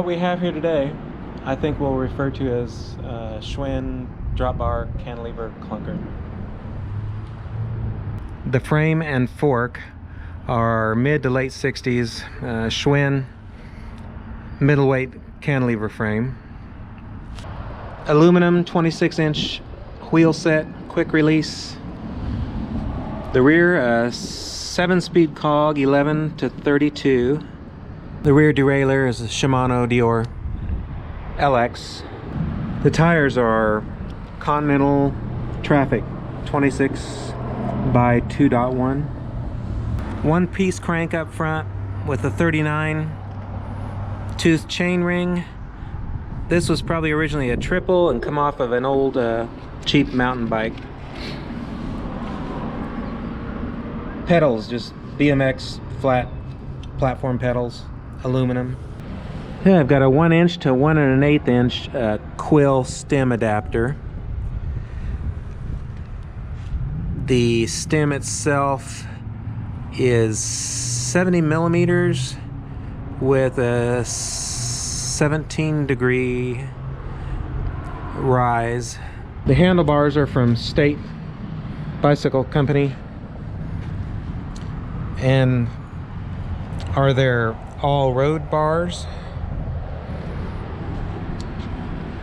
what we have here today, I think we'll refer to as Schwinn drop bar cantilever clunker. The frame and fork are mid to late 60s Schwinn middleweight cantilever frame. Aluminum 26-inch wheel set, quick release. The rear 7-speed cog, 11 to 32. The rear derailleur is a Shimano Dior LX. The tires are Continental Traffic 26 by 2.1. One-piece crank up front with a 39 tooth chain ring. This was probably originally a triple and come off of an old cheap mountain bike. Pedals, just BMX flat platform pedals, aluminum. Yeah, I've got a 1-inch to 1 1/8 inch quill stem adapter. The stem itself is 70 millimeters with a 17-degree rise. The handlebars are from State Bicycle Company and are their all-road bars.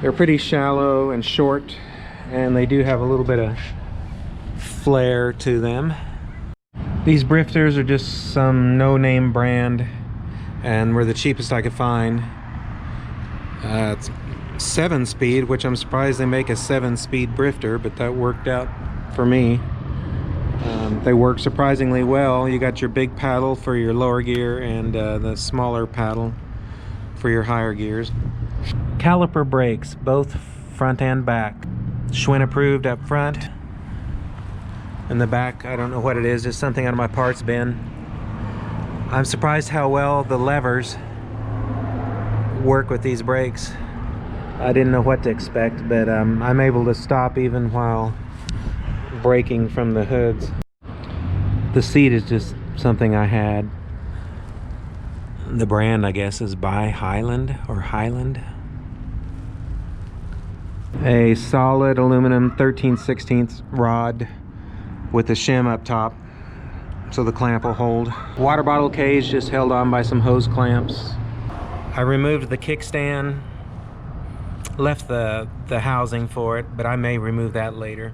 They're pretty shallow and short, and they do have a little bit of flair to them. These Brifters are just some no-name brand and were the cheapest I could find. It's 7-speed, which I'm surprised they make a 7-speed Brifter, but that worked out for me. They work surprisingly well. You got your big paddle for your lower gear and the smaller paddle for your higher gears. Caliper brakes, both front and back. Schwinn approved up front. In the back, I don't know what it is, just something out of my parts bin. I'm surprised how well the levers work with these brakes. I didn't know what to expect, but I'm able to stop even while braking from the hoods. The seat is just something I had. The brand, I guess, is by Highland or Highland. A solid aluminum 13/16 rod with the shim up top so the clamp will hold. Water bottle cage just held on by some hose clamps. I removed the kickstand, left the housing for it, but I may remove that later.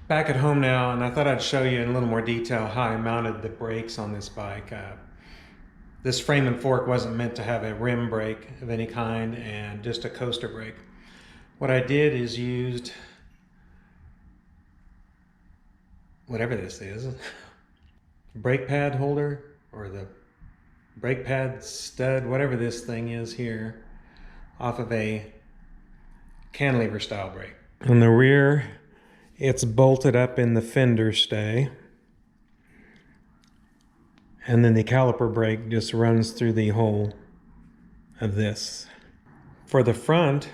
Back at home now, and I thought I'd show you in a little more detail how I mounted the brakes on this bike. This frame and fork wasn't meant to have a rim brake of any kind and just a coaster brake. What I did is used whatever this is, brake pad holder or the brake pad stud, whatever this thing is here, off of a cantilever style brake. On the rear, it's bolted up in the fender stay, and then the caliper brake just runs through the hole of this. For the front,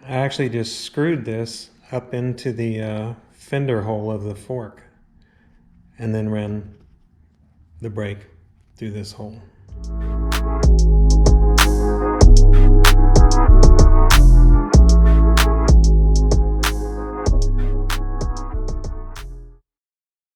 I actually just screwed this up into the fender hole of the fork and then ran the brake through this hole.